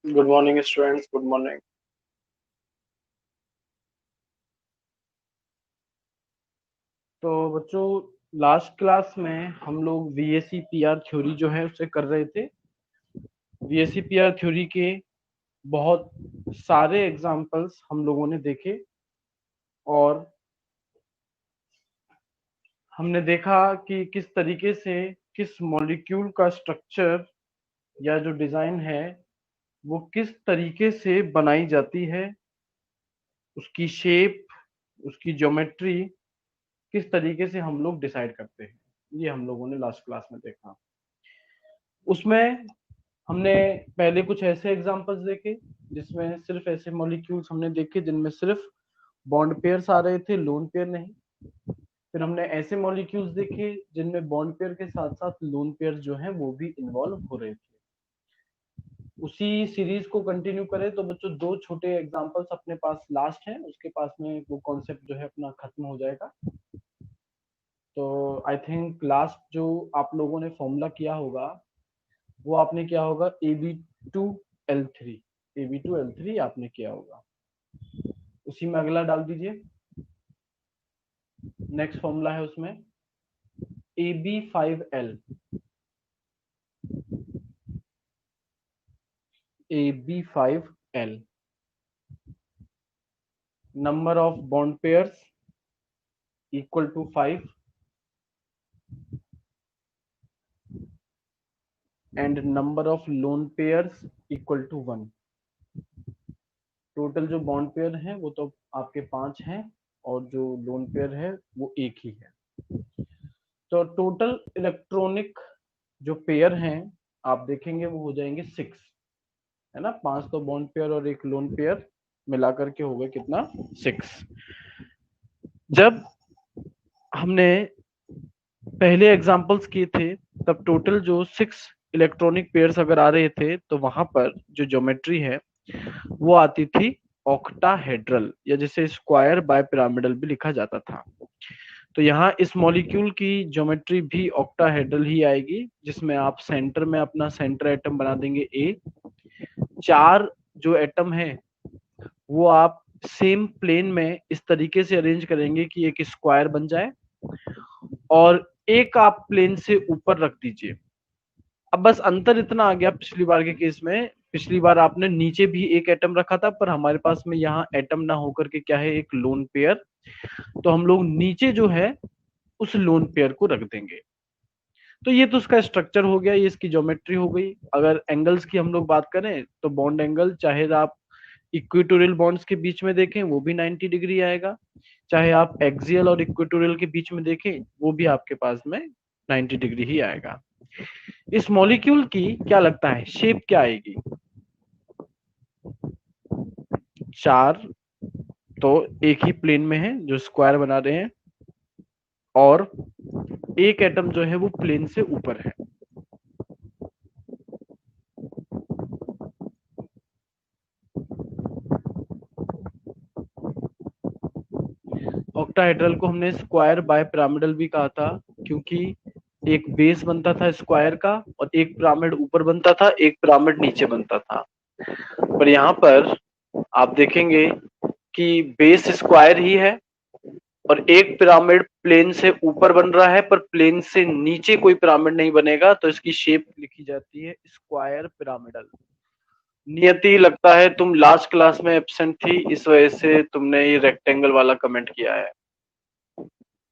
Good morning students, good morning. तो बच्चों, last class में हम लोग वीएससी पीआर थ्योरी जो है उसे कर रहे थे। वीएससी पीआर थ्योरी के बहुत सारे एग्जाम्पल्स हम लोगों ने देखे और हमने देखा कि किस तरीके से किस मॉलिक्यूल का स्ट्रक्चर या जो डिजाइन है वो किस तरीके से बनाई जाती है, उसकी शेप, उसकी ज्योमेट्री किस तरीके से हम लोग डिसाइड करते हैं। ये हम लोगों ने लास्ट क्लास में देखा। उसमें हमने पहले कुछ ऐसे एग्जांपल्स देखे जिसमें सिर्फ ऐसे मॉलिक्यूल्स हमने देखे जिनमें सिर्फ बॉन्ड पेयर्स आ रहे थे, लोन पेयर नहीं। फिर हमने ऐसे मॉलिक्यूल्स देखे जिनमें बॉन्ड पेयर के साथ साथ लोन पेयर जो हैं वो भी इन्वॉल्व हो रहे थे। उसी सीरीज को कंटिन्यू करें तो बच्चों दो छोटे एग्जांपल्स अपने पास लास्ट हैं, उसके पास में वो कॉन्सेप्ट जो है अपना खत्म हो जाएगा। तो आई थिंक लास्ट जो आप लोगों ने फॉर्मूला किया होगा वो आपने किया होगा AB2L3। AB2L3 आपने किया होगा, उसी में अगला डाल दीजिए। नेक्स्ट फॉर्मूला है उसमें AB5L। AB5L, number of bond pairs equal to 5 and number of lone pairs equal to 1। Total जो बॉन्ड पेयर हैं वो तो आपके 5 हैं और जो लोन पेयर है वो एक ही है। तो टोटल इलेक्ट्रॉनिक जो पेयर हैं आप देखेंगे वो हो जाएंगे 6, है ना। 5 तो बॉन्ड पेयर और एक लोन पेयर मिलाकर के हो गए कितना, 6। जब हमने पहले एग्जांपल्स किए थे तब टोटल जो 6 इलेक्ट्रॉनिक पेयर्स अगर आ रहे थे तो वहां पर जो ज्योमेट्री है वो आती थी ऑक्टाहेड्रल, या जिसे स्क्वायर बाय पिरामिडल भी लिखा जाता था। तो यहाँ इस मॉलिक्यूल की ज्योमेट्री भी ऑक्टाहेड्रल ही आएगी, जिसमें आप सेंटर में अपना सेंटर एटम बना देंगे ए। 4 जो एटम है वो आप सेम प्लेन में इस तरीके से अरेंज करेंगे कि एक स्क्वायर बन जाए, और एक आप प्लेन से ऊपर रख दीजिए। अब बस अंतर इतना आ गया पिछली बार के केस में, पिछली बार आपने नीचे भी एक एटम रखा था पर हमारे पास में यहाँ एटम ना होकर के क्या है, एक लोन पेयर। तो हम लोग नीचे जो है उस लोन पेयर को रख देंगे। तो ये तो उसका स्ट्रक्चर हो गया, ये इसकी ज्योमेट्री हो गई। अगर एंगल्स की हम लोग बात करें तो बॉन्ड एंगल चाहे आप इक्वेटोरियल बॉन्ड्स के बीच में देखें वो भी 90 डिग्री आएगा, चाहे आप एक्सियल और इक्वेटोरियल के बीच में देखें वो भी आपके पास में 90 डिग्री ही आएगा। इस मॉलिक्यूल की क्या लगता है शेप क्या आएगी? 4 तो एक ही प्लेन में है जो स्क्वायर बना रहे हैं, और एक एटम जो है वो प्लेन से ऊपर है। ऑक्टाहेड्रल को हमने स्क्वायर बाय पिरामिडल भी कहा था, क्योंकि एक बेस बनता था स्क्वायर का और एक पिरामिड ऊपर बनता था, एक पिरामिड नीचे बनता था। पर यहाँ पर आप देखेंगे कि बेस स्क्वायर ही है और एक पिरामिड प्लेन से ऊपर बन रहा है पर प्लेन से नीचे कोई पिरामिड नहीं बनेगा, तो इसकी शेप लिखी जाती है स्क्वायर पिरामिडल। नियति, लगता है तुम लास्ट क्लास में एब्सेंट थी, इस वजह से तुमने ये रेक्टेंगल वाला कमेंट किया है।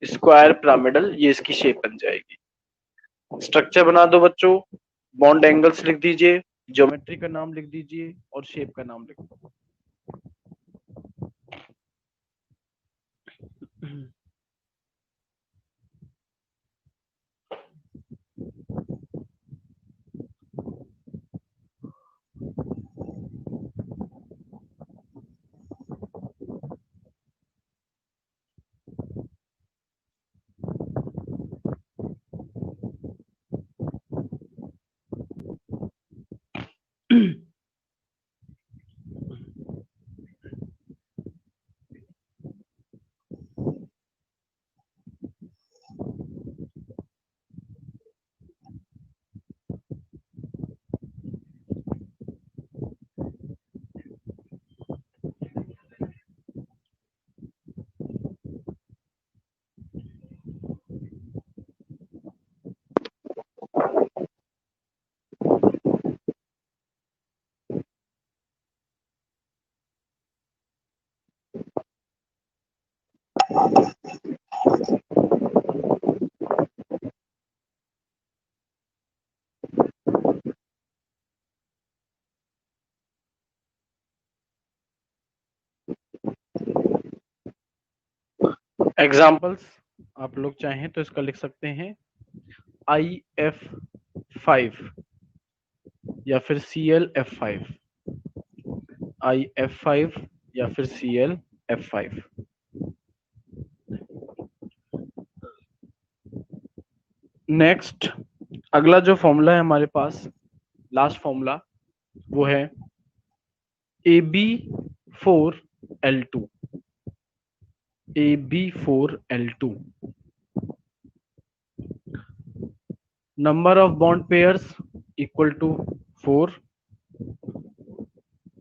स्क्वायर पिरामिडल ये इसकी शेप बन जाएगी। स्ट्रक्चर बना दो बच्चों, बॉन्ड एंगल्स लिख दीजिए, ज्योमेट्री का नाम लिख दीजिए और शेप का नाम लिख दो। एग्जाम्पल्स आप लोग चाहें तो इसका लिख सकते हैं IF5 या फिर ClF5, IF5 या फिर ClF5। नेक्स्ट अगला जो फॉर्मूला है हमारे पास, लास्ट फॉर्मूला, वो है AB4L2, AB4L2। Number of bond pairs equal to 4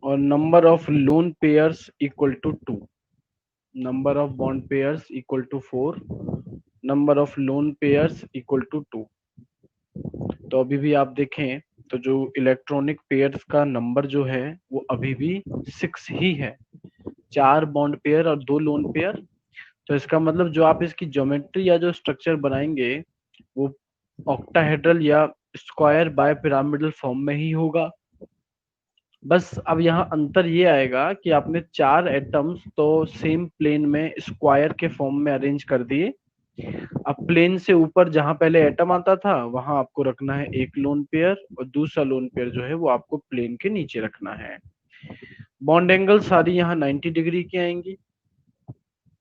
और number of lone pairs equal to 2। Number of bond pairs equal to 4, number of lone pairs equal to 2। तो अभी भी आप देखें तो जो इलेक्ट्रॉनिक पेयर्स का नंबर जो है वो अभी भी 6 ही है, 4 बॉन्ड पेयर और 2 लोन पेयर। तो इसका मतलब जो आप इसकी ज्योमेट्री या जो स्ट्रक्चर बनाएंगे वो ऑक्टाहेड्रल या स्क्वायर बाय पिरामिडल फॉर्म में ही होगा। बस अब यहाँ अंतर ये आएगा कि आपने 4 एटम्स तो सेम प्लेन में स्क्वायर के फॉर्म में अरेंज कर दिए। अब प्लेन से ऊपर जहां पहले एटम आता था वहां आपको रखना है एक लोन पेयर और दूसरा लोन पेयर जो है वो आपको प्लेन के नीचे रखना है। बॉन्ड एंगल सारी यहाँ 90 डिग्री की आएंगी।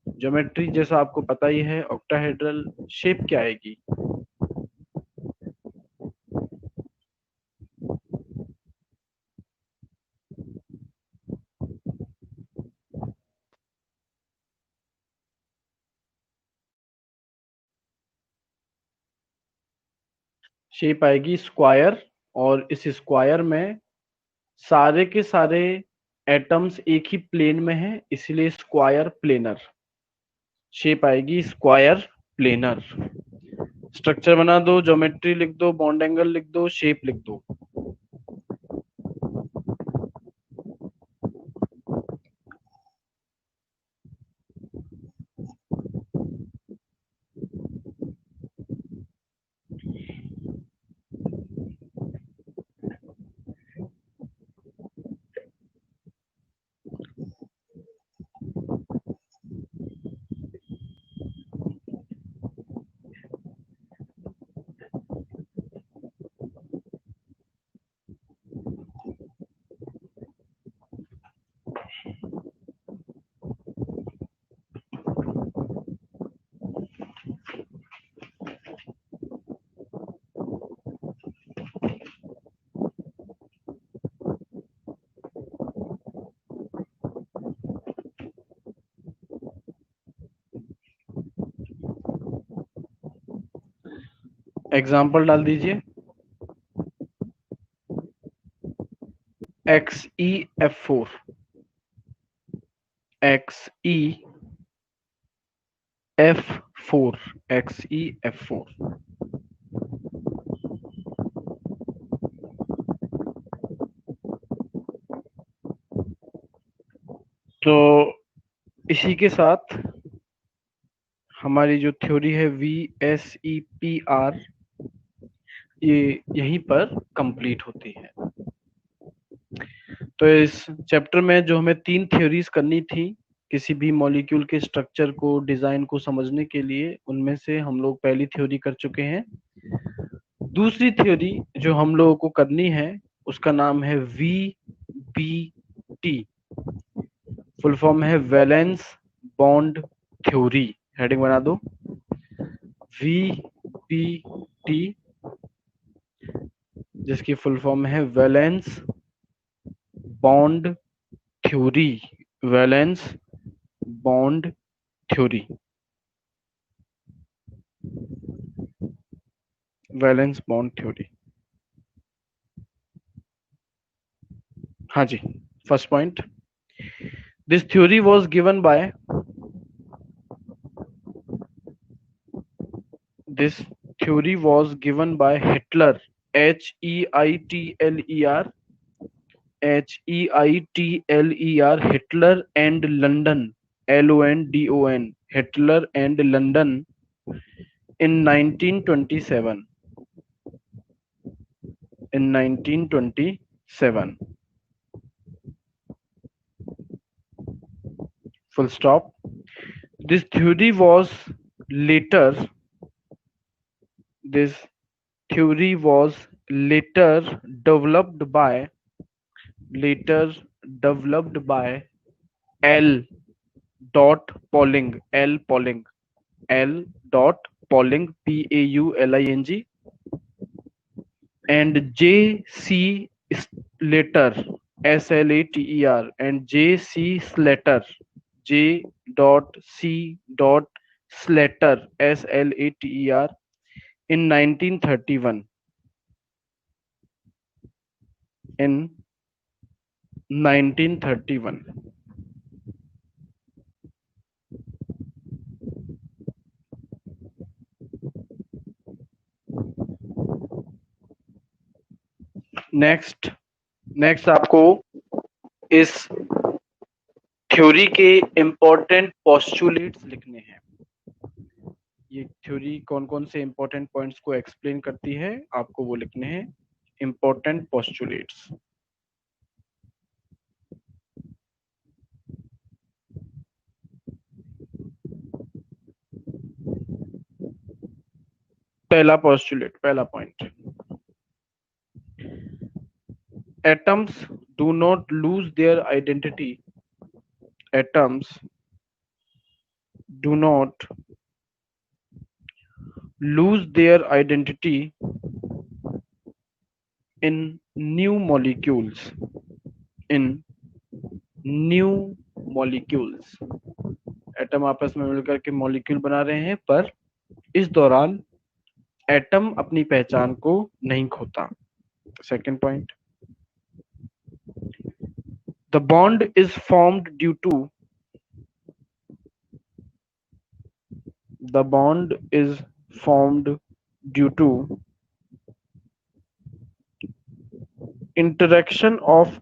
ज्योमेट्री जैसा आपको पता ही है ऑक्टाहेड्रल। शेप क्या आएगी? शेप आएगी स्क्वायर, और इस स्क्वायर में सारे के सारे एटम्स एक ही प्लेन में हैं, इसलिए स्क्वायर प्लेनर। शेप आएगी स्क्वायर प्लेनर। स्ट्रक्चर बना दो, ज्योमेट्री लिख दो, बॉन्ड एंगल लिख दो, शेप लिख दो। एग्जाम्पल डाल दीजिए। XeF4, XeF4, XeF4। तो इसी के साथ हमारी जो थ्योरी है VSEPR ये यहीं पर कंप्लीट होती है। तो इस चैप्टर में जो हमें 3 थ्योरीज करनी थी किसी भी मॉलिक्यूल के स्ट्रक्चर को, डिजाइन को समझने के लिए, उनमें से हम लोग पहली थ्योरी कर चुके हैं। दूसरी थ्योरी जो हम लोगों को करनी है उसका नाम है VBT, फुल फॉर्म है वैलेंस बॉन्ड थ्योरी। हेडिंग बना दो VBT, जिसकी फुल फॉर्म है valence bond theory, valence bond theory, valence bond theory. हाँ जी, first point, this theory was given by, this theory was given by Hitler, Heitler, Heitler, Hitler, and London, London, Hitler and London in 1927. In 1927. Full stop. This theory was later. This theory was later developed by L. Pauling, L. Pauling, Pauling, and J. C. Slater, Slater, and J. C. Slater, J. C. Slater, Slater, in 1931. In 1931. Next आपको इस theory के important postulates लिखने हैं। ये theory कौन कौन से important points को एक्सप्लेन करती है, आपको वो लिखने हैं, इंपॉर्टेंट पोस्टुलेट्स। पहला पोस्टुलेट, पहला point, atoms do not lose their identity. Atoms do not lose their identity in new molecules. In new molecules. Atom आपस में मिलकर के मॉलिक्यूल बना रहे हैं, पर इस दौरान एटम अपनी पहचान को नहीं खोता। Second point, the bond is formed due to interaction of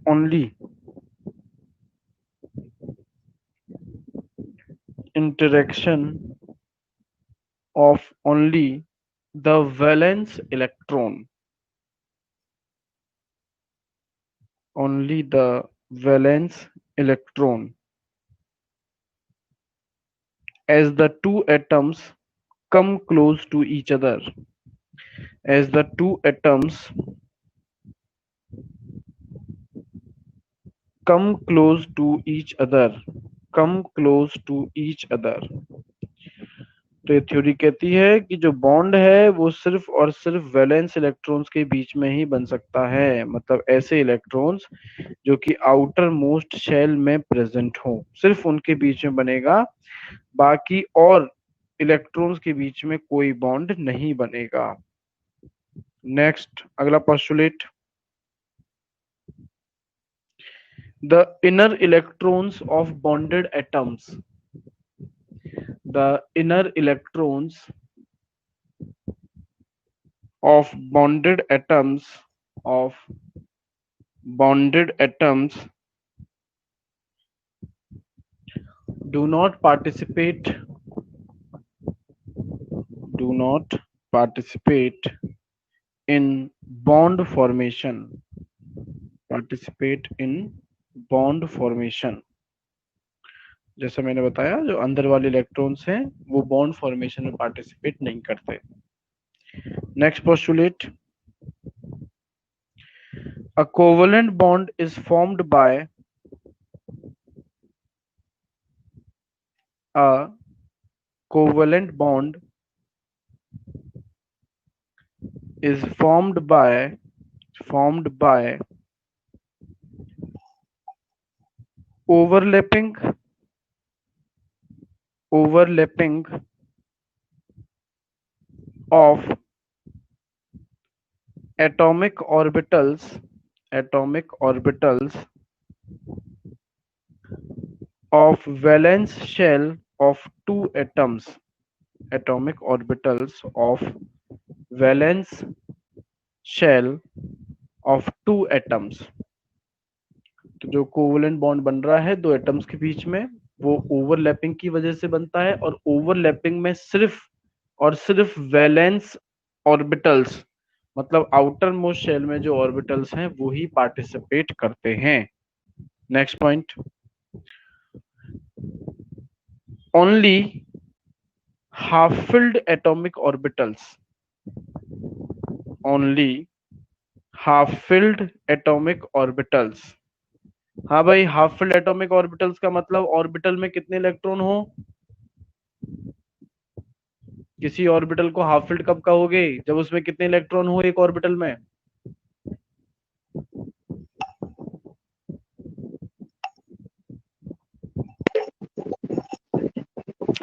only the valence electron. Only the valence electron, as the two atoms come close to each other. As the two atoms come close to each other. तो ये theory कहती है कि जो bond है वो सिर्फ और सिर्फ वैलेंस इलेक्ट्रॉन्स के बीच में ही बन सकता है, मतलब ऐसे इलेक्ट्रॉन्स जो कि आउटर मोस्ट शेल में प्रेजेंट हो, सिर्फ उनके बीच में बनेगा, बाकी और इलेक्ट्रॉन्स के बीच में कोई बॉन्ड नहीं बनेगा। नेक्स्ट, अगला postulate, the inner electrons of bonded atoms. The inner electrons of bonded atoms do not participate in bond formation. जैसा मैंने बताया, जो अंदर वाले इलेक्ट्रॉन्स हैं वो बॉन्ड फॉर्मेशन में पार्टिसिपेट नहीं करते। Next postulate, a covalent bond is formed by overlapping of atomic orbitals of valence shell of two atoms. Atomic orbitals of valence shell of two atoms. तो जो कोवेलेंट बॉन्ड बन रहा है दो atoms के बीच में, वो ओवरलैपिंग की वजह से बनता है, और ओवरलैपिंग में सिर्फ और सिर्फ वैलेंस ऑर्बिटल्स, मतलब आउटर मोस्ट शेल में जो ऑर्बिटल्स हैं वो ही पार्टिसिपेट करते हैं। Next point, only half filled atomic orbitals, only half filled atomic orbitals. हाँ भाई, हाफ फिल्ड एटॉमिक ऑर्बिटल्स का मतलब ऑर्बिटल में कितने इलेक्ट्रॉन हो। किसी ऑर्बिटल को हाफ फिल्ड कब कहोगे, जब उसमें कितने इलेक्ट्रॉन हो एक ऑर्बिटल में।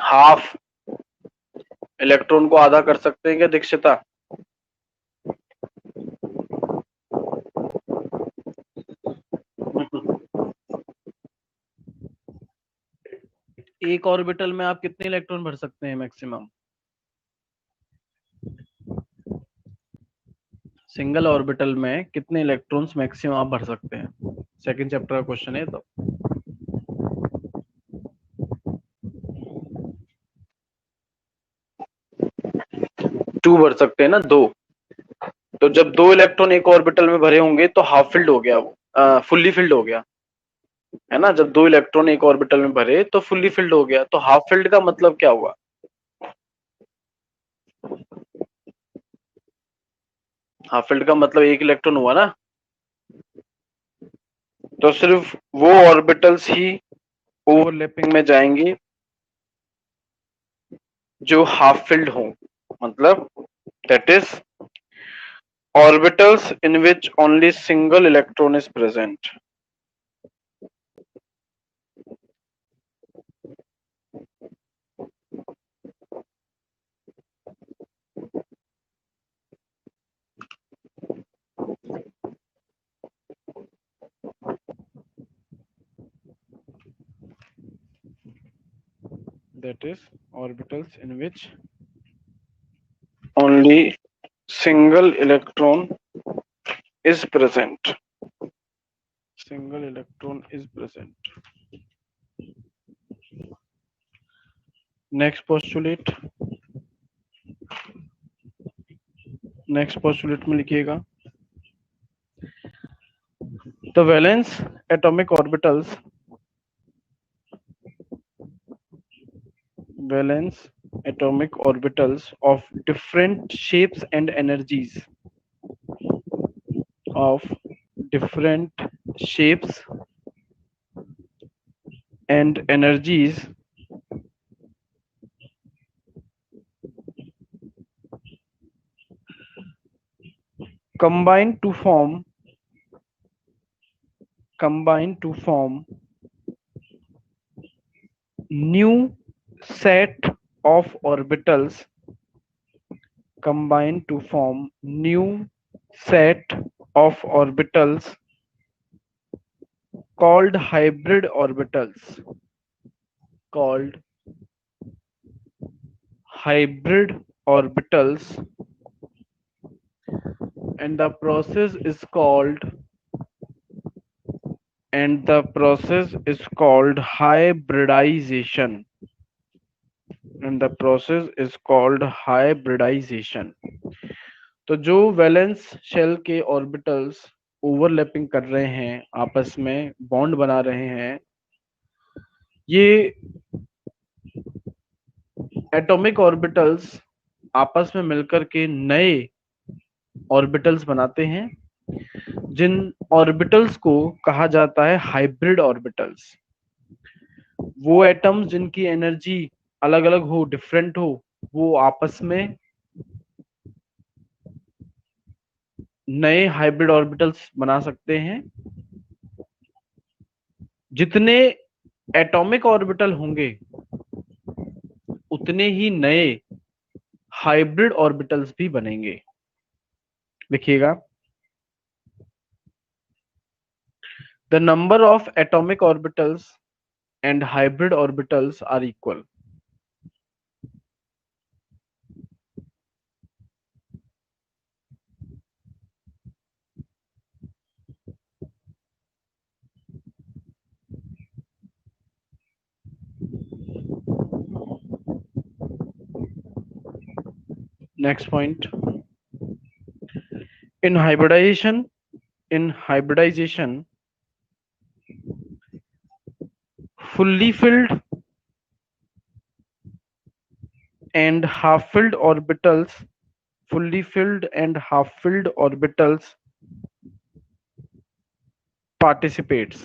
हाफ इलेक्ट्रॉन को आधा कर सकते हैं क्या दीक्षिता। एक ऑर्बिटल में आप कितने इलेक्ट्रॉन भर सकते हैं मैक्सिमम। सिंगल ऑर्बिटल में कितने इलेक्ट्रॉन्स मैक्सिमम आप भर सकते हैं, सेकंड चैप्टर का क्वेश्चन है। तो 2 भर सकते हैं ना, 2। तो जब 2 इलेक्ट्रॉन एक ऑर्बिटल में भरे होंगे तो हाफ फिल्ड हो गया, वो फुल्ली फिल्ड हो गया, है ना। जब 2 इलेक्ट्रॉन एक ऑर्बिटल में भरे तो फुल्ली फिल्ड हो गया। तो हाफ फिल्ड का मतलब क्या हुआ। हाफ फिल्ड का मतलब एक इलेक्ट्रॉन हुआ ना। तो सिर्फ वो ऑर्बिटल्स ही ओवरलैपिंग में जाएंगे जो हाफ फिल्ड हो, मतलब that is orbitals in which only single electron is present. That is orbitals in which only single electron is present. Single electron is present. Next postulate. Next postulate में लिखिएगा, the valence atomic orbitals, valence atomic orbitals of different shapes and energies, of different shapes and energies combine to form new set of orbitals, combine to form new set of orbitals called hybrid orbitals, called hybrid orbitals, and the process is called hybridization, and the process is called hybridization. तो जो valence shell के orbitals overlapping कर रहे हैं, आपस में bond बना रहे हैं, ये एटॉमिक ऑर्बिटल्स आपस में मिलकर के नए ऑर्बिटल्स बनाते हैं, जिन ऑर्बिटल्स को कहा जाता है हाइब्रिड ऑर्बिटल्स। वो एटम्स जिनकी एनर्जी अलग अलग हो, डिफरेंट हो, वो आपस में नए हाइब्रिड ऑर्बिटल्स बना सकते हैं। जितने एटॉमिक ऑर्बिटल होंगे उतने ही नए हाइब्रिड ऑर्बिटल्स भी बनेंगे। देखिएगा, the number of atomic orbitals and hybrid orbitals are equal. Next point, in hybridization fully filled and half filled orbitals participates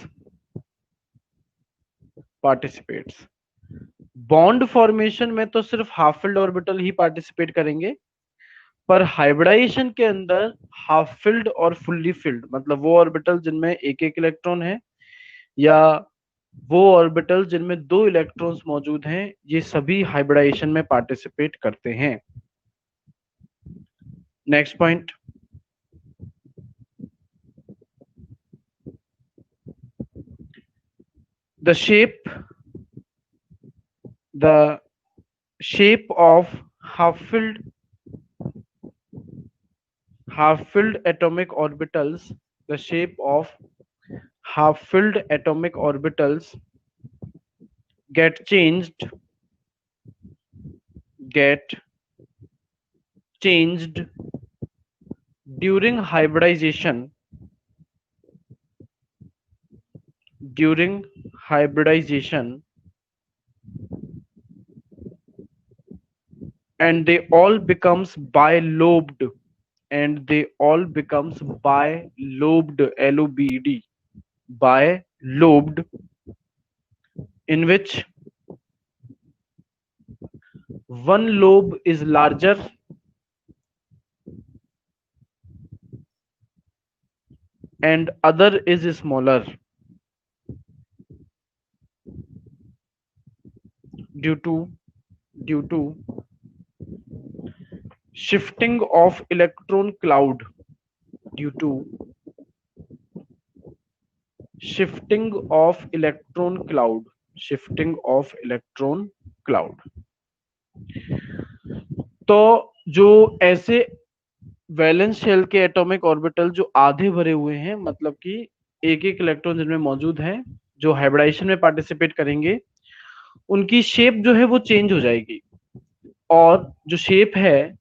bond formation में तो सिर्फ हाफ फिल्ड ऑर्बिटल ही पार्टिसिपेट करेंगे, पर हाइब्रिडाइजेशन के अंदर हाफ फिल्ड और फुल्ली फिल्ड, मतलब वो ऑर्बिटल जिनमें एक एक इलेक्ट्रॉन है या वो ऑर्बिटल जिनमें दो इलेक्ट्रॉन्स मौजूद हैं, ये सभी हाइब्रिडाइजेशन में पार्टिसिपेट करते हैं। Next point, the shape of half-filled atomic orbitals, the shape of half-filled atomic orbitals get changed during hybridization and they all becomes bilobed LOBED, bilobed, in which one lobe is larger and other is smaller due to shifting of electron cloud, shifting of electron cloud। तो जो ऐसे valence shell के atomic orbital जो आधे भरे हुए हैं, मतलब कि एक एक इलेक्ट्रॉन जिनमें मौजूद है, जो हाइब्रिडाइजेशन में पार्टिसिपेट करेंगे, उनकी शेप जो है वो चेंज हो जाएगी, और जो शेप है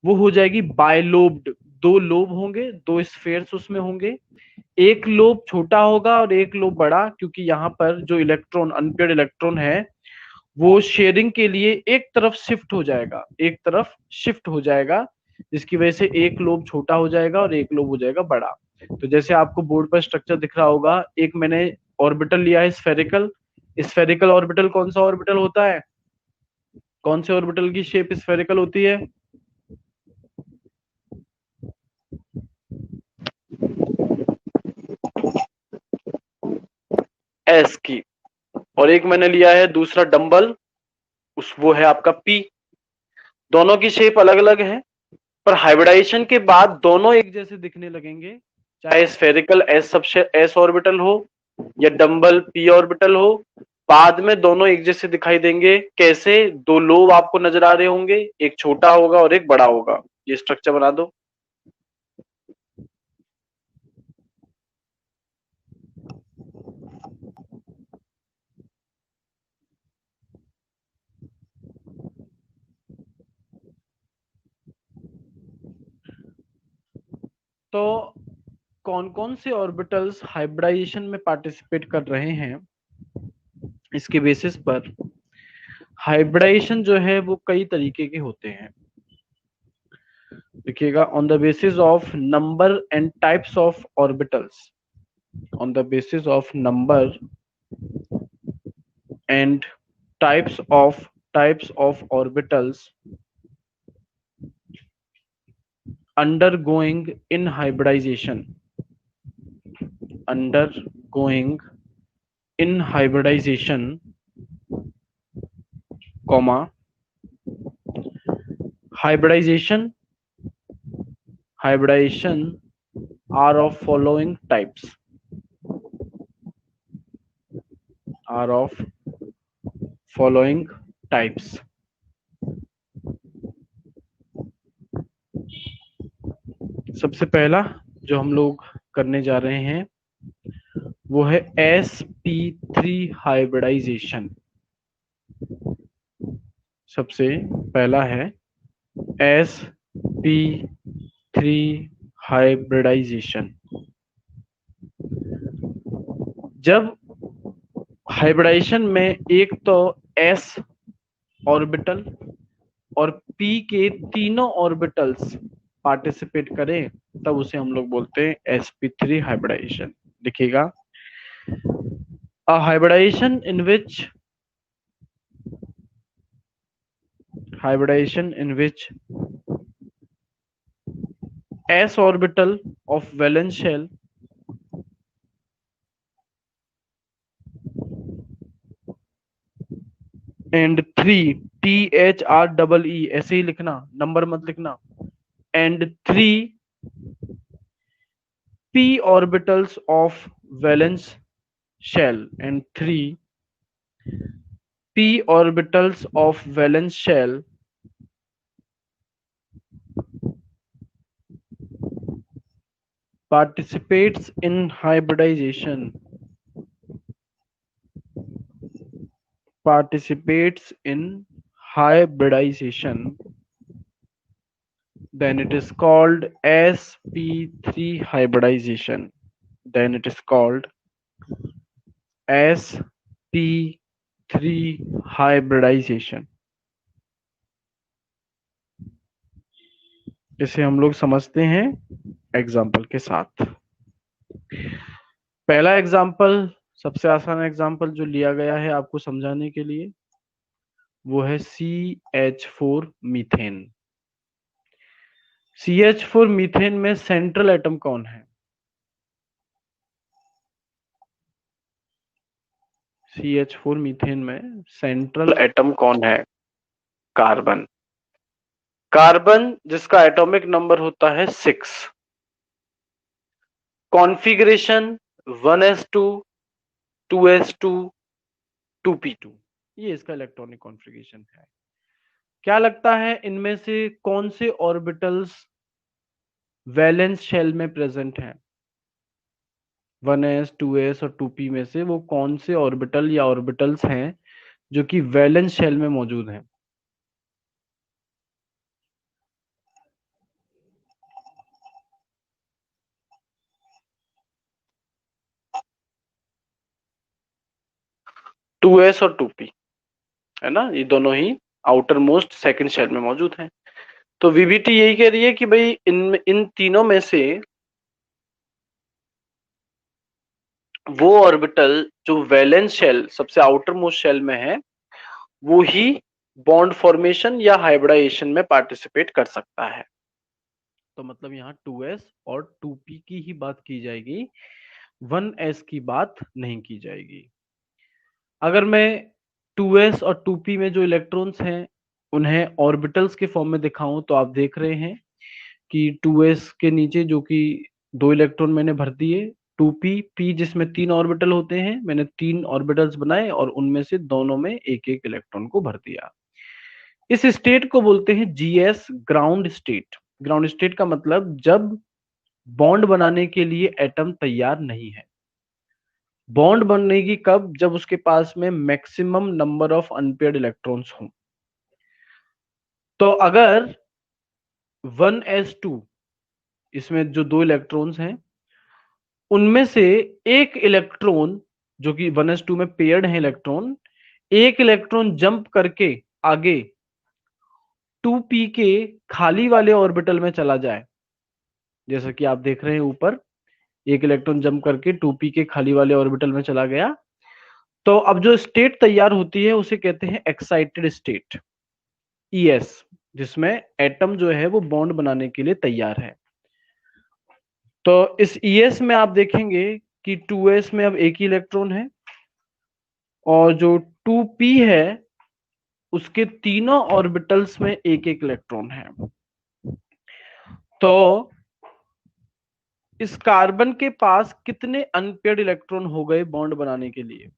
वो हो जाएगी बायलोब्ड। दो लोब होंगे, दो स्फेयर्स उसमें होंगे, एक लोब छोटा होगा और एक लोब बड़ा, क्योंकि यहाँ पर जो इलेक्ट्रॉन, अनपेयर्ड इलेक्ट्रॉन है, वो शेयरिंग के लिए एक तरफ शिफ्ट हो जाएगा, जिसकी वजह से एक लोब छोटा हो जाएगा और एक लोब हो जाएगा बड़ा। तो जैसे आपको बोर्ड पर स्ट्रक्चर दिख रहा होगा, एक मैंने ऑर्बिटल लिया है स्फेरिकल ऑर्बिटल। कौन सा ऑर्बिटल होता है, कौन से ऑर्बिटल की शेप स्फेरिकल होती है? एस की। और एक मैंने लिया है दूसरा डंबल, वो है आपका पी। दोनों की शेप अलग अलग है, पर हाइब्रिडाइजेशन के बाद दोनों एक जैसे दिखने लगेंगे, चाहे स्फेरिकल एस ऑर्बिटल हो या डंबल पी ऑर्बिटल हो, बाद में दोनों एक जैसे दिखाई देंगे। कैसे? दो लोब आपको नजर आ रहे होंगे, एक छोटा होगा और एक बड़ा होगा। ये स्ट्रक्चर बना दो। तो कौन कौन से ऑर्बिटल्स हाइब्रिडाइजेशन में पार्टिसिपेट कर रहे हैं, इसके बेसिस पर हाइब्रिडाइजेशन जो है वो कई तरीके के होते हैं। देखिएगा, on the basis of number and types of orbitals, on the basis of number and types of orbitals undergoing in hybridization, comma, hybridization are of following types, सबसे पहला जो हम लोग करने जा रहे हैं वो है sp3 हाइब्रिडाइजेशन। सबसे पहला है sp3 हाइब्रिडाइजेशन। जब हाइब्रिडाइजेशन में एक तो s ऑर्बिटल और p के तीनों ऑर्बिटल्स पार्टिसिपेट करें तब उसे हम लोग बोलते हैं sp3 हाइब्रिडाइजेशन। देखिएगा, a hybridization in which s orbital of valence shell and 3 THREE, ऐसे ही लिखना, नंबर मत लिखना, and 3 p orbitals of valence shell and 3 p orbitals of valence shell participates in hybridization, then it is called sp3 hybridization. Then it is called sp3 hybridization. इसे हम लोग समझते हैं example के साथ। पहला एग्जाम्पल, सबसे आसान एग्जाम्पल जो लिया गया है आपको समझाने के लिए, वो है CH4 मीथेन। CH4 मीथेन में सेंट्रल एटम कौन है? CH4 मीथेन में सेंट्रल एटम कौन है? कार्बन। कार्बन जिसका एटॉमिक नंबर होता है 6, कॉन्फ़िगरेशन 1s2 2s2 2p2, ये इसका इलेक्ट्रॉनिक कॉन्फ़िगरेशन है। क्या लगता है इनमें से कौन से ऑर्बिटल्स वैलेंस शेल में प्रेजेंट हैं? 1s 2s और 2p में से वो कौन से ऑर्बिटल या ऑर्बिटल्स हैं जो कि वैलेंस शेल में मौजूद हैं? टू एस और 2p है ना, ये दोनों ही आउटर मोस्ट सेकंड शेल में मौजूद हैं। तो वीबीटी यही कह रही है कि भाई इन तीनों में से वो ऑर्बिटल जो वैलेंस शेल सबसे आउटर मोस्ट शेल में है वो ही बॉन्ड फॉर्मेशन या हाइब्रिडाइजेशन में पार्टिसिपेट कर सकता है। तो मतलब यहाँ 2s और 2p की ही बात की जाएगी, 1s की बात नहीं की जाएगी। अगर मैं 2s और 2p में जो इलेक्ट्रॉन्स हैं उन्हें ऑर्बिटल्स के फॉर्म में दिखाऊं तो आप देख रहे हैं कि 2s के नीचे जो कि 2 इलेक्ट्रॉन मैंने भर दिए, 2p p जिसमें 3 ऑर्बिटल होते हैं, मैंने 3 ऑर्बिटल्स बनाए और उनमें से दोनों में एक एक इलेक्ट्रॉन को भर दिया। इस स्टेट को बोलते हैं GS, ground state. Ground state का मतलब जब बॉन्ड बनाने के लिए एटम तैयार नहीं है। बॉन्ड बनेगी कब? जब उसके पास में maximum number of unpaired electrons हों। तो अगर 1s2 इसमें जो 2 इलेक्ट्रॉन्स हैं उनमें से एक इलेक्ट्रॉन जो कि 1s2 में पेयर्ड है इलेक्ट्रॉन, एक इलेक्ट्रॉन जंप करके आगे 2p के खाली वाले ऑर्बिटल में चला जाए, जैसा कि आप देख रहे हैं ऊपर, एक इलेक्ट्रॉन जंप करके 2p के खाली वाले ऑर्बिटल में चला गया, तो अब जो स्टेट तैयार होती है उसे कहते हैं एक्साइटेड स्टेट, ES, जिसमें एटम जो है वो बॉन्ड बनाने के लिए तैयार है। तो इस ES में आप देखेंगे कि 2s में अब एक ही इलेक्ट्रॉन है और जो 2p है उसके तीनों ऑर्बिटल्स में एक एक इलेक्ट्रॉन है। तो इस कार्बन के पास कितने अनपेयर्ड इलेक्ट्रॉन हो गए बॉन्ड बनाने के लिए?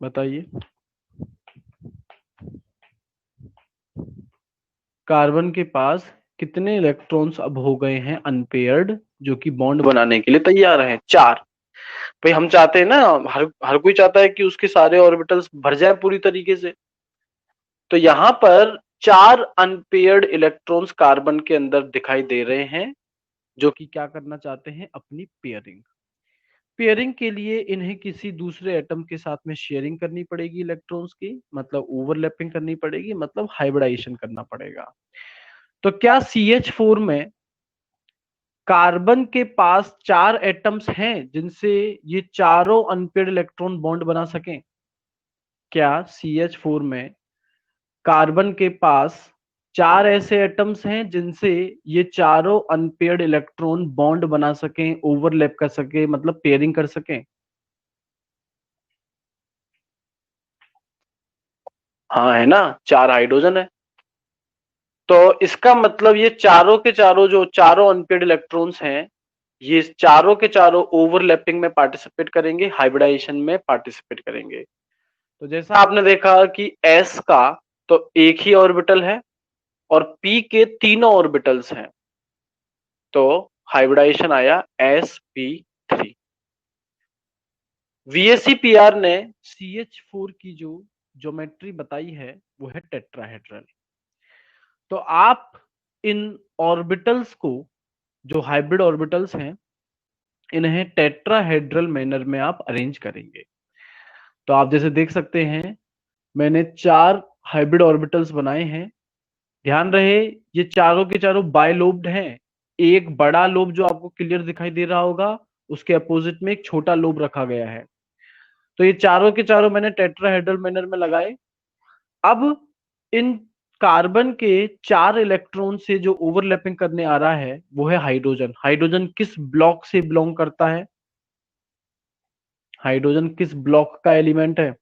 बताइए। कार्बन के पास कितने इलेक्ट्रॉन्स अब हो गए हैं अनपेयर्ड जो कि बॉन्ड बनाने के लिए तैयार हैं? 4। भाई हम चाहते हैं ना, हर कोई चाहता है कि उसके सारे ऑर्बिटल्स भर जाए पूरी तरीके से। तो यहां पर 4 अनपेयर्ड इलेक्ट्रॉन्स कार्बन के अंदर दिखाई दे रहे हैं, जो कि क्या करना चाहते हैं, अपनी पेयरिंग। पेयरिंग के लिए इन्हें किसी दूसरे एटम के साथ में शेयरिंग करनी पड़ेगी इलेक्ट्रॉन्स की, मतलब ओवरलैपिंग करनी पड़ेगी, मतलब हाइब्रिडाइजेशन करना पड़ेगा। तो क्या CH4 में कार्बन के पास 4 एटम्स हैं जिनसे ये चारों अनपेयर्ड इलेक्ट्रॉन बॉन्ड बना सकें? क्या CH4 में कार्बन के पास 4 ऐसे एटम्स हैं जिनसे ये चारों अनपेयर्ड इलेक्ट्रॉन बॉन्ड बना सकें, ओवरलैप कर सके, मतलब पेयरिंग कर सकें? हाँ, है ना, 4 हाइड्रोजन है। तो इसका मतलब ये चारों के चारों जो चारों अनपेयर्ड इलेक्ट्रॉन्स हैं, ये चारों के चारों ओवरलैपिंग में पार्टिसिपेट करेंगे, हाइब्रिडाइजेशन में पार्टिसिपेट करेंगे। तो जैसा आपने देखा कि S का तो एक ही ऑर्बिटल है और P के तीनों ऑर्बिटल्स हैं, तो हाइब्रिडाइजेशन आया sp3। VSEPR ने CH4 की जो ज्योमेट्री बताई है वो है टेट्राहेड्रल। तो आप इन ऑर्बिटल्स को, जो हाइब्रिड ऑर्बिटल्स हैं, इन्हें टेट्राहेड्रल मैनर में आप अरेंज करेंगे। तो आप जैसे देख सकते हैं, मैंने 4 हाइब्रिड ऑर्बिटल्स बनाए हैं। ध्यान रहे, ये चारों के चारों बायलोब्ड हैं। एक बड़ा लोब जो आपको क्लियर दिखाई दे रहा होगा, उसके अपोजिट में एक छोटा लोब रखा गया है। तो ये चारों के चारों मैंने टेट्राहेड्रल मैनर में लगाए। अब इन कार्बन के 4 इलेक्ट्रॉन से जो ओवरलैपिंग करने आ रहा है वो है हाइड्रोजन। हाइड्रोजन किस ब्लॉक से बिलोंग करता है? हाइड्रोजन किस ब्लॉक का एलिमेंट है?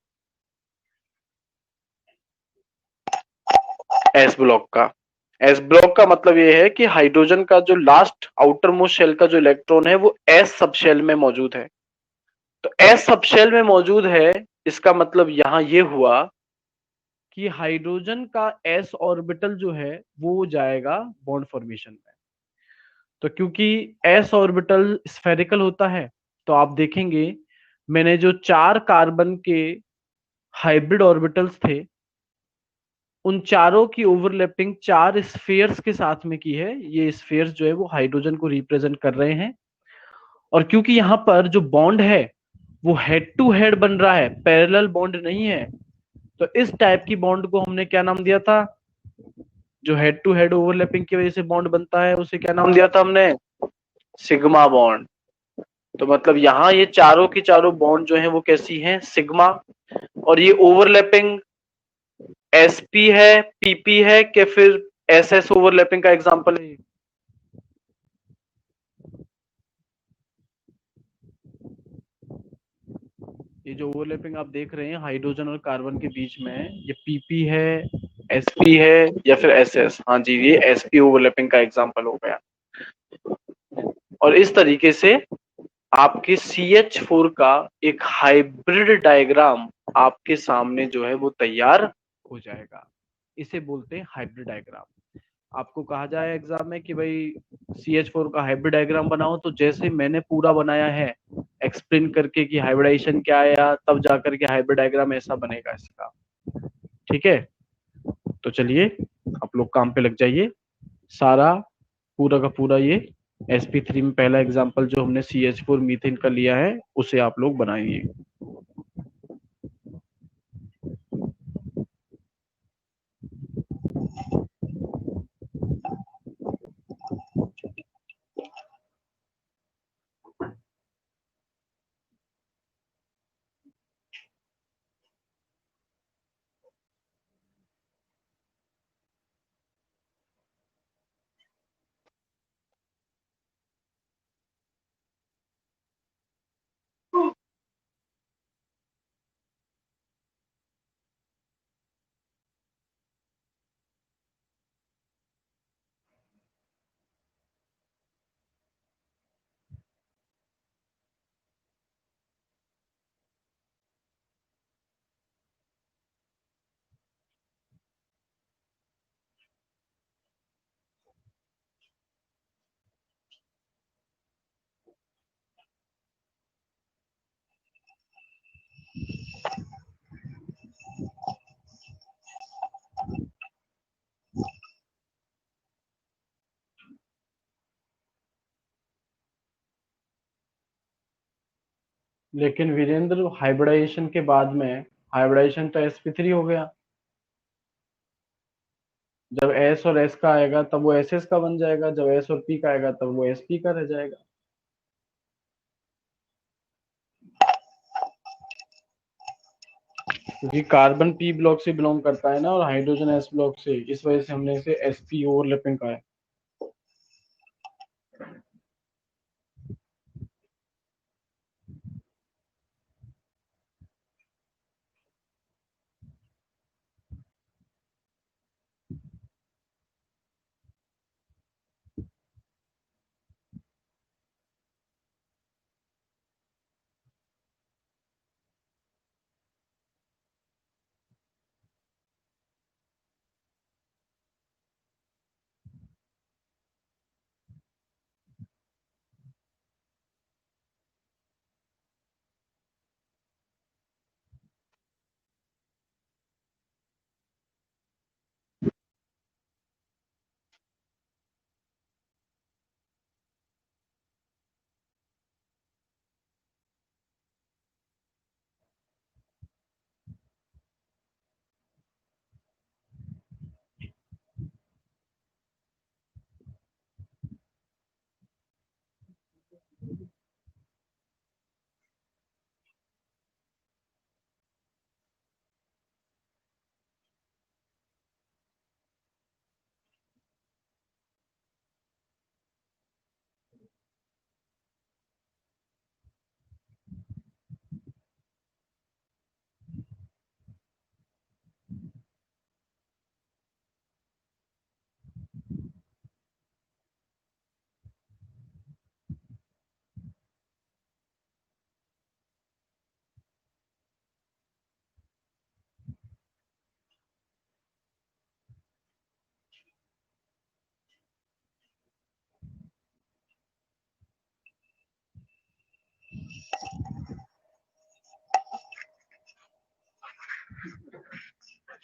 एस ब्लॉक का। एस ब्लॉक का मतलब ये है कि हाइड्रोजन का जो लास्ट आउटर मोस्ट शेल का जो इलेक्ट्रॉन है वो एस सबशेल में मौजूद है। तो एस सबशेल में मौजूद है, इसका मतलब यहां ये हुआ कि हाइड्रोजन का एस ऑर्बिटल जो है वो जाएगा बॉन्ड फॉर्मेशन में। तो क्योंकि एस ऑर्बिटल स्फेरिकल होता है, तो आप देखेंगे मैंने जो 4 कार्बन के हाइब्रिड ऑर्बिटल्स थे, उन चारों की ओवरलैपिंग 4 स्फीयर्स के साथ में की है। ये स्फीयर्स जो है वो हाइड्रोजन को रिप्रेजेंट कर रहे हैं। और क्योंकि यहाँ पर जो बॉन्ड है वो हेड टू हेड बन रहा है, पैरेलल बॉन्ड नहीं है, तो इस टाइप की बॉन्ड को हमने क्या नाम दिया था? जो हेड टू हेड ओवरलैपिंग की वजह से बॉन्ड बनता है उसे क्या नाम दिया था हमने? Sigma bond. तो मतलब यहाँ ये चारों की चारों बॉन्ड जो है वो कैसी हैं? सिग्मा। और ये ओवरलैपिंग sp है, pp है, कि फिर ss ओवरलैपिंग का एग्जांपल है? ये जो ओवरलैपिंग आप देख रहे हैं हाइड्रोजन और कार्बन के बीच में, ये pp है, sp है, या फिर ss? हाँ जी, ये sp ओवरलैपिंग का एग्जांपल हो गया। और इस तरीके से आपके CH4 का एक हाइब्रिड डायग्राम आपके सामने जो है वो तैयार हो जाएगा। इसे बोलते हैं हाइब्रिड डायग्राम। आपको कहा जाए एग्जाम में कि भाई CH4 का हाइब्रिड डायग्राम बनाओ, तो जैसे मैंने पूरा बनाया है एक्सप्लेन करके कि हाइब्रिडाइजेशन क्या आया, तब जाकर के हाइब्रिड डायग्राम ऐसा बनेगा इसका। ठीक है, तो चलिए आप लोग काम पे लग जाइए। सारा पूरा का पूरा ये sp3 में पहला एग्जांपल जो हमने CH4 मीथेन का लिया है उसे आप लोग बनाइए। लेकिन वीरेंद्र हाइब्रिडाइजेशन के बाद में, हाइब्रिडाइजेशन तो sp3 हो गया, जब s और s का आएगा तब वो ss का बन जाएगा, जब s और p का आएगा तब वो sp का रह जाएगा। क्योंकि कार्बन p ब्लॉक से बिलोंग करता है ना, और हाइड्रोजन s ब्लॉक से, इस वजह से हमने इसे sp ओवरलैपिंग कहा है।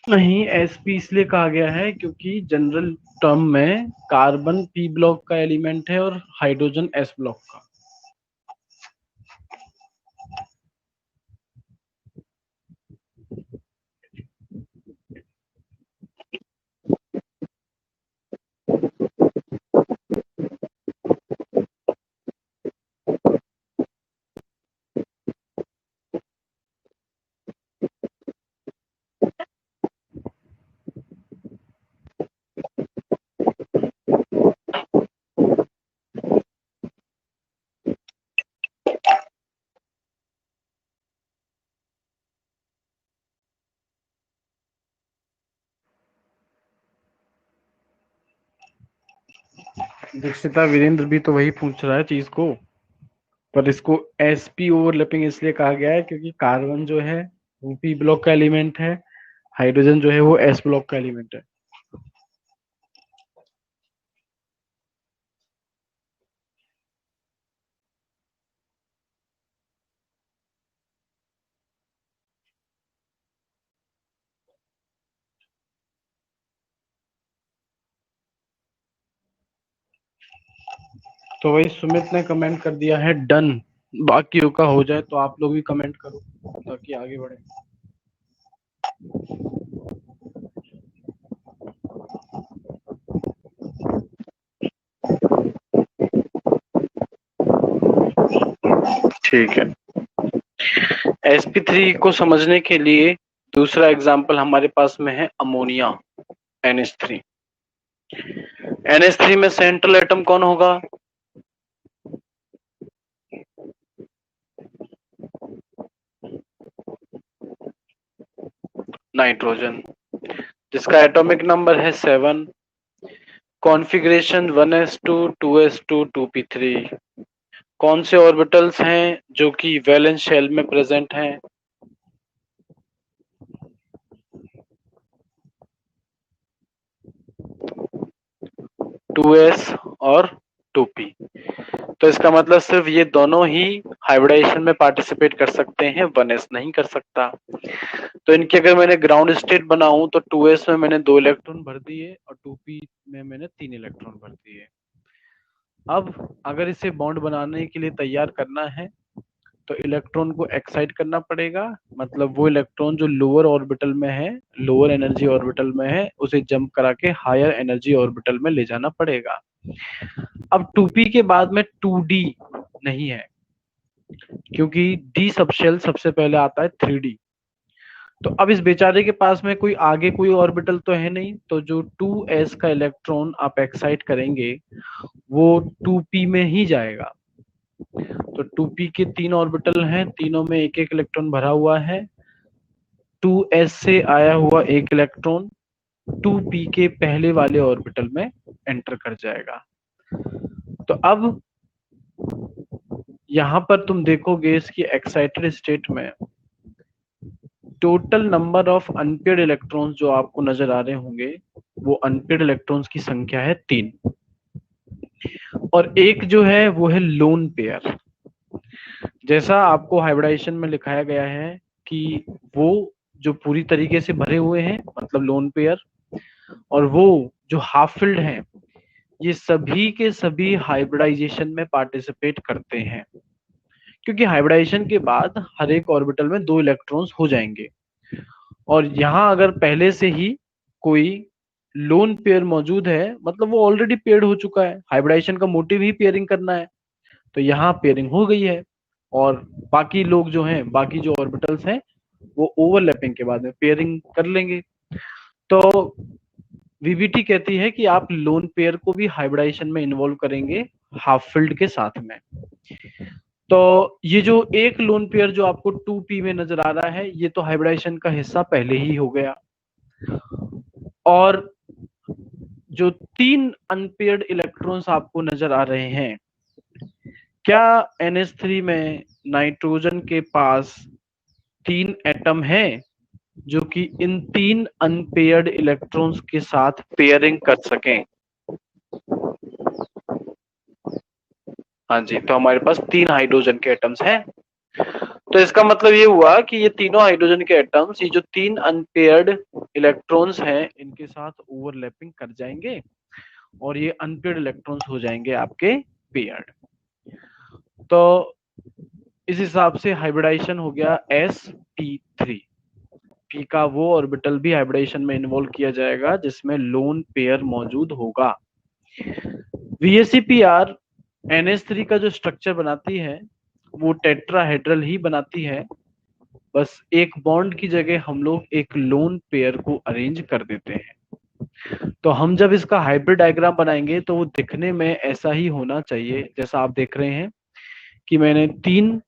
नहीं, sp इसलिए कहा गया है क्योंकि जनरल टर्म में कार्बन p ब्लॉक का एलिमेंट है और हाइड्रोजन s ब्लॉक का। दीक्षिता, वीरेंद्र भी तो वही पूछ रहा है चीज को, पर इसको sp ओवरलैपिंग इसलिए कहा गया है क्योंकि कार्बन जो है वो p ब्लॉक का एलिमेंट है, हाइड्रोजन जो है वो s ब्लॉक का एलिमेंट है। तो वही सुमित ने कमेंट कर दिया है डन, बाकियों का हो जाए तो आप लोग भी कमेंट करो ताकि आगे बढ़े। ठीक है, sp3 को समझने के लिए दूसरा एग्जांपल हमारे पास में है अमोनिया NH3। NH3 में सेंट्रल एटम कौन होगा? नाइट्रोजन, जिसका एटॉमिक नंबर है 7, कॉन्फ़िगरेशन 1s2 2s2 2p3। कौन से ऑर्बिटल्स हैं जो कि वैलेंस शेल में प्रेजेंट हैं? 2s और 2p। तो इसका मतलब सिर्फ ये दोनों ही हाइब्रिडाइजेशन में पार्टिसिपेट कर सकते हैं, 1s नहीं कर सकता। तो इनकी अगर मैंने ग्राउंड स्टेट बनाऊं तो 2s में मैंने 2 इलेक्ट्रॉन भर दिए और 2p में मैंने 3 इलेक्ट्रॉन भर दिए। अब अगर इसे बॉन्ड बनाने के लिए तैयार करना है तो इलेक्ट्रॉन को एक्साइट करना पड़ेगा, मतलब वो इलेक्ट्रॉन जो लोअर ऑर्बिटल में है, लोअर एनर्जी ऑर्बिटल में है, उसे जंप करा के हायर एनर्जी ऑर्बिटल में ले जाना पड़ेगा। अब 2p के बाद में 2d नहीं है, क्योंकि d सबशेल सबसे पहले आता है 3d। तो अब इस बेचारे के पास में कोई आगे कोई ऑर्बिटल तो है नहीं, तो जो 2s का इलेक्ट्रॉन आप एक्साइट करेंगे वो 2p में ही जाएगा। तो 2p के 3 ऑर्बिटल हैं, तीनों में एक एक इलेक्ट्रॉन भरा हुआ है। 2s से आया हुआ एक इलेक्ट्रॉन 2p के पहले वाले ऑर्बिटल में एंटर कर जाएगा। तो अब यहां पर तुम देखोगे इसकी एक्साइटेड स्टेट में total number of unpaired electrons जो आपको नजर आ रहे होंगे, वो अनपेयर्ड इलेक्ट्रॉन्स की संख्या है 3, और एक जो है वो है लोन पेयर। जैसा आपको हाइब्रिडाइजेशन में लिखाया गया है कि वो जो पूरी तरीके से भरे हुए हैं मतलब लोन पेयर, और वो जो हाफ फिल्ड हैं, ये सभी के सभी हाइब्रिडाइजेशन में पार्टिसिपेट करते हैं, क्योंकि हाइब्रिडाइजेशन के बाद हर एक ऑर्बिटल में 2 इलेक्ट्रॉन्स हो जाएंगे। और यहाँ अगर पहले से ही कोई लोन पेयर मौजूद है, मतलब वो ऑलरेडी पेयर्ड हो चुका है, हाइब्रिडाइजेशन का मोटिव ही पेयरिंग करना है, तो यहाँ पेयरिंग हो गई है। और बाकी लोग जो हैं, बाकी जो ऑर्बिटल्स हैं, वो ओवरलैपिंग के बाद में पेयरिंग कर लेंगे। तो वीबीटी कहती है कि आप लोन पेयर को भी हाइब्रिडाइजेशन में इन्वॉल्व करेंगे हाफ फिल्ड के साथ में। तो ये जो एक लोन पेयर जो आपको 2p में नजर आ रहा है, ये तो हाइब्रिडाइजेशन का हिस्सा पहले ही हो गया। और जो 3 अनपेयर्ड इलेक्ट्रॉन्स आपको नजर आ रहे हैं, क्या NH3 में नाइट्रोजन के पास 3 एटम है जो कि इन 3 अनपेयर्ड इलेक्ट्रॉन्स के साथ पेयरिंग कर सकें? हाँ जी, तो हमारे पास 3 हाइड्रोजन के एटम्स हैं। तो इसका मतलब ये हुआ कि ये तीनों हाइड्रोजन के एटम्स, ये जो 3 अनपेयर्ड इलेक्ट्रॉन्स हैं, इनके साथ ओवरलैपिंग कर जाएंगे और ये अनपेयर्ड इलेक्ट्रॉन्स हो जाएंगे आपके पेयर्ड। तो इस हिसाब से हाइब्रिडाइजेशन हो गया sp3। p का वो ऑर्बिटल भी हाइब्रिडाइजेशन में इन्वॉल्व किया जाएगा जिसमें लोन पेयर मौजूद होगा। VSEPR NH3 का जो स्ट्रक्चर बनाती है वो टेट्राहेड्रल ही बनाती है, बस एक बॉन्ड की जगह हम लोग एक लोन पेयर को अरेंज कर देते हैं। तो हम जब इसका हाइब्रिड डायग्राम बनाएंगे तो वो दिखने में ऐसा ही होना चाहिए जैसा आप देख रहे हैं कि मैंने 3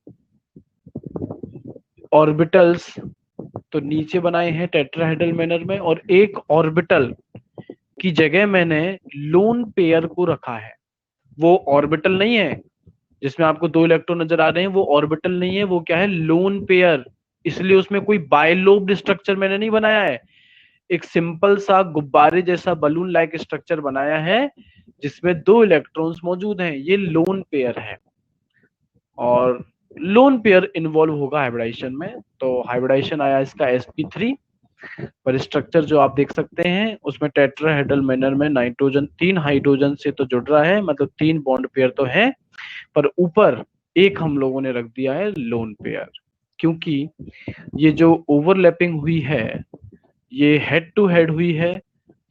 ऑर्बिटल्स तो नीचे बनाए हैं टेट्राहेड्रल मैनर में, और एक ऑर्बिटल की जगह मैंने लोन पेयर को रखा है। वो ऑर्बिटल नहीं है जिसमें आपको 2 इलेक्ट्रॉन नजर आ रहे हैं, वो ऑर्बिटल नहीं है, वो क्या है, लोन पेयर। इसलिए उसमें कोई बायलोब्ड स्ट्रक्चर मैंने नहीं बनाया है, एक सिंपल सा गुब्बारे जैसा बलून लाइक स्ट्रक्चर बनाया है जिसमें 2 इलेक्ट्रॉन्स मौजूद हैं। ये लोन पेयर है और लोन पेयर इन्वॉल्व होगा हाइब्रिडाइजेशन में। तो हाइब्रिडाइजेशन आया इसका sp3, पर स्ट्रक्चर जो आप देख सकते हैं उसमें टेट्राहेड्रल मैनर में नाइट्रोजन 3 हाइड्रोजन से तो जुड़ रहा है, मतलब 3 बॉन्ड पेयर तो है, पर ऊपर एक हम लोगों ने रख दिया है लोन पेयर, क्योंकि ये जो ओवरलैपिंग हुई है ये हेड टू हेड हुई है।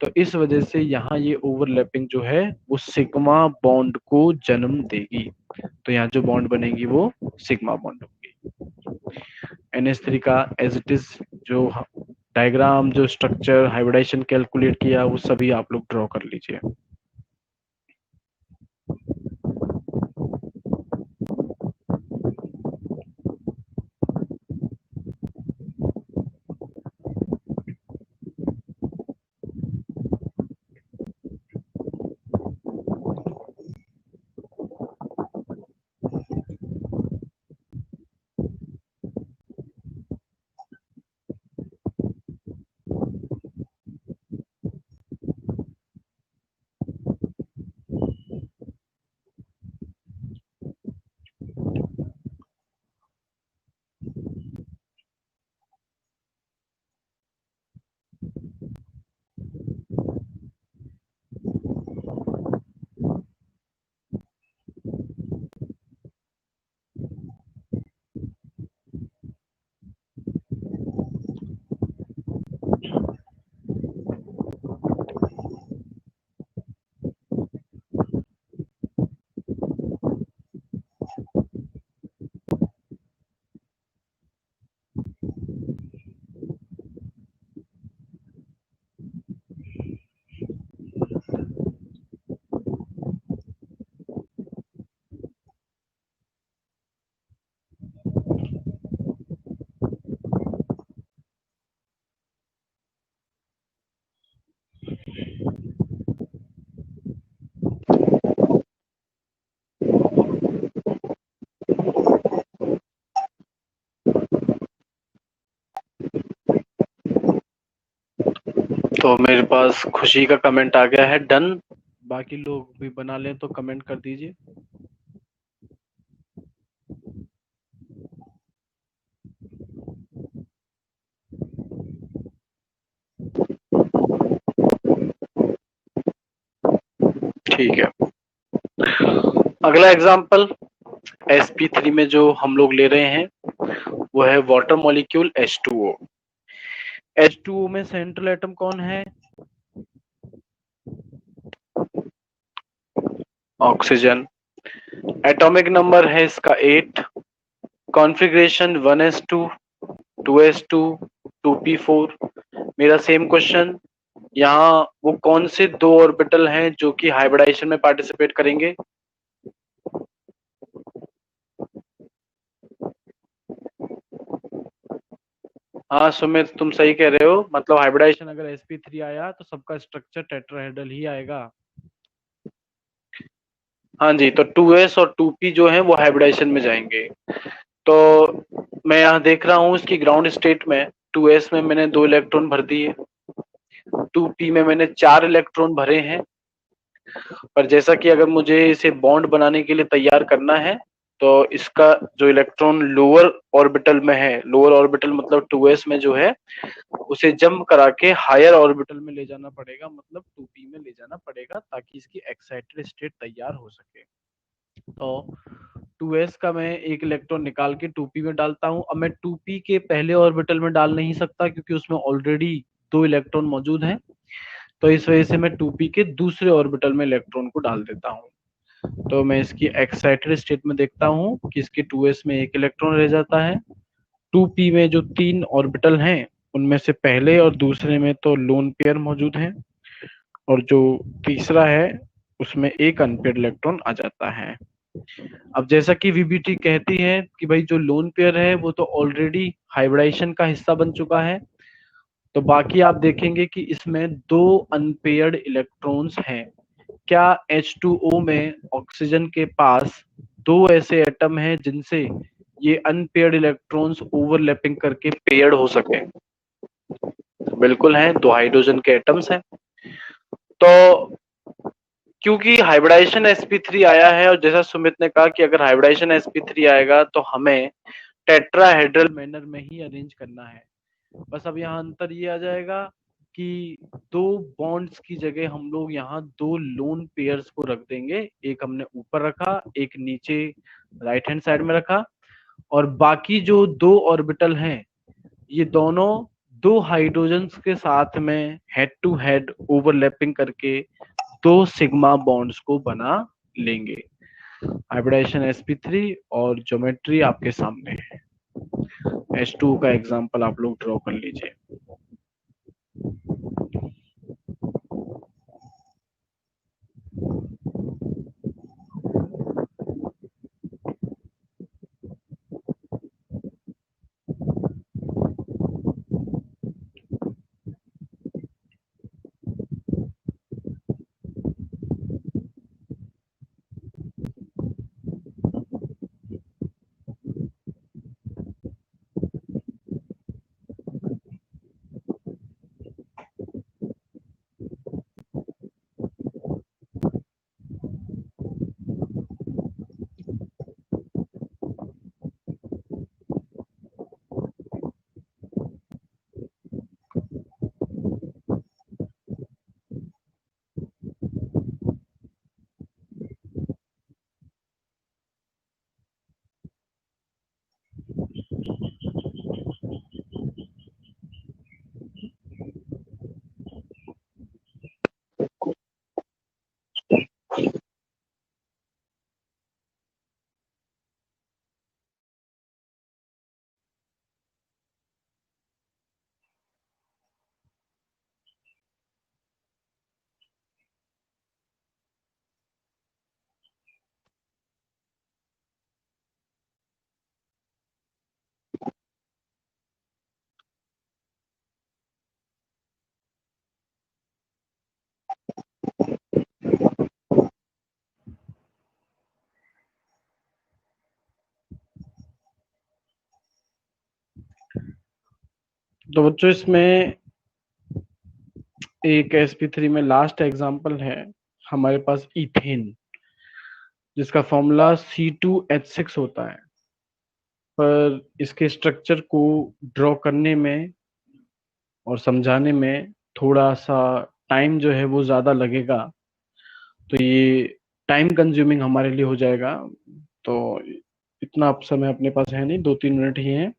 तो इस वजह से यहाँ ये ओवरलैपिंग जो है वो सिग्मा बॉन्ड को जन्म देगी। तो यहाँ जो बॉन्ड बनेगी वो सिग्मा बॉन्ड होगी। NH3 का एज इट इज जो डायग्राम, जो स्ट्रक्चर, हाइब्रिडाइजेशन कैलकुलेट किया, वो सभी आप लोग ड्रॉ कर लीजिए। तो मेरे पास खुशी का कमेंट आ गया है, डन। बाकी लोग भी बना लें तो कमेंट कर दीजिए। ठीक है, अगला एग्जांपल sp3 में जो हम लोग ले रहे हैं वो है वाटर मॉलिक्यूल H2O। H2O में सेंट्रल एटम कौन है? ऑक्सीजन। एटॉमिक नंबर है इसका 8। Configuration 1s2, 2s2, 2p4। मेरा सेम क्वेश्चन, यहाँ वो कौन से दो ऑर्बिटल हैं जो कि हाइब्रिडाइजेशन में पार्टिसिपेट करेंगे? हाँ सुमित, तुम सही कह रहे हो, मतलब हाइब्रिडाइजेशन अगर sp3 आया तो सबका स्ट्रक्चर टेट्राहेड्रल ही आएगा। हाँ जी, तो 2s और 2p जो है वो हाइब्रिडाइजेशन में जाएंगे। तो मैं यहाँ देख रहा हूँ इसकी ग्राउंड स्टेट में 2s में मैंने 2 इलेक्ट्रॉन भर दिए, 2p में मैंने 4 इलेक्ट्रॉन भरे हैं। पर जैसा कि अगर मुझे इसे बॉन्ड बनाने के लिए तैयार करना है तो इसका जो इलेक्ट्रॉन लोअर ऑर्बिटल में है, लोअर ऑर्बिटल मतलब 2s में जो है, उसे जंप करा के हायर ऑर्बिटल में ले जाना पड़ेगा, मतलब 2p में ले जाना पड़ेगा ताकि इसकी एक्साइटेड स्टेट तैयार हो सके। तो 2s का मैं एक इलेक्ट्रॉन निकाल के 2p में डालता हूं। अब मैं 2p के पहले ऑर्बिटल में डाल नहीं सकता क्योंकि उसमें ऑलरेडी 2 इलेक्ट्रॉन मौजूद हैं, तो इस वजह से मैं 2p के दूसरे ऑर्बिटल में इलेक्ट्रॉन को डाल देता हूं। तो मैं इसकी एक्साइटेड स्टेट में देखता हूं कि इसके 2s में एक इलेक्ट्रॉन रह जाता है। 2p में जो 3 ऑर्बिटल हैं उनमें से पहले और दूसरे में तो लोन पेयर मौजूद है और जो तीसरा है उसमें एक अनपेयर्ड इलेक्ट्रॉन आ जाता है। अब जैसा कि वीबीटी कहती है कि भाई जो लोन पेयर है वो तो ऑलरेडी हाइब्रिडाइजेशन का हिस्सा बन चुका है, तो बाकी आप देखेंगे कि इसमें 2 अनपेयर्ड इलेक्ट्रॉन्स हैं। क्या H2O में ऑक्सीजन के पास 2 ऐसे एटम हैं जिनसे ये अनपेयर्ड इलेक्ट्रॉन्स ओवरलैपिंग करके पेयर्ड हो सके? बिल्कुल हैं, 2 हाइड्रोजन के एटम्स हैं। तो क्योंकि हाइब्रिडाइजेशन sp3 आया है और जैसा सुमित ने कहा कि अगर हाइब्रिडाइजेशन sp3 आएगा तो हमें टेट्राहेड्रल मैनर में ही अरेंज करना है। बस अब यहाँ अंतर ये आ जाएगा कि 2 बॉन्ड्स की जगह हम लोग यहाँ 2 लोन पेयर्स को रख देंगे। एक हमने ऊपर रखा, एक नीचे राइट हैंड साइड में रखा, और बाकी जो 2 ऑर्बिटल हैं ये दोनों 2 हाइड्रोजन्स के साथ में हेड टू हेड ओवरलैपिंग करके 2 सिग्मा बॉन्ड्स को बना लेंगे। हाइब्रिडाइजेशन sp3 और ज्योमेट्री आपके सामने है। H2 का एग्जांपल आप लोग ड्रॉ कर लीजिए। तो बच्चों इसमें एक sp3 में लास्ट एग्जांपल है हमारे पास इथेन, जिसका फॉर्मूला C2H6 होता है। पर इसके स्ट्रक्चर को ड्रॉ करने में और समझाने में थोड़ा सा टाइम जो है वो ज्यादा लगेगा, तो ये टाइम कंज्यूमिंग हमारे लिए हो जाएगा। तो इतना समय अपने पास है नहीं, 2-3 मिनट ही है,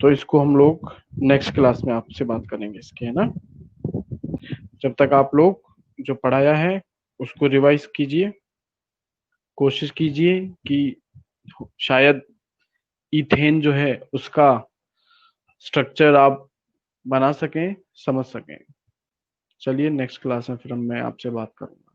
तो इसको हम लोग नेक्स्ट क्लास में आपसे बात करेंगे इसके, है ना। जब तक आप लोग जो पढ़ाया है उसको रिवाइज कीजिए, कोशिश कीजिए कि शायद इथेन जो है उसका स्ट्रक्चर आप बना सकें, समझ सकें। चलिए नेक्स्ट क्लास में फिर मैं आपसे बात करूंगा।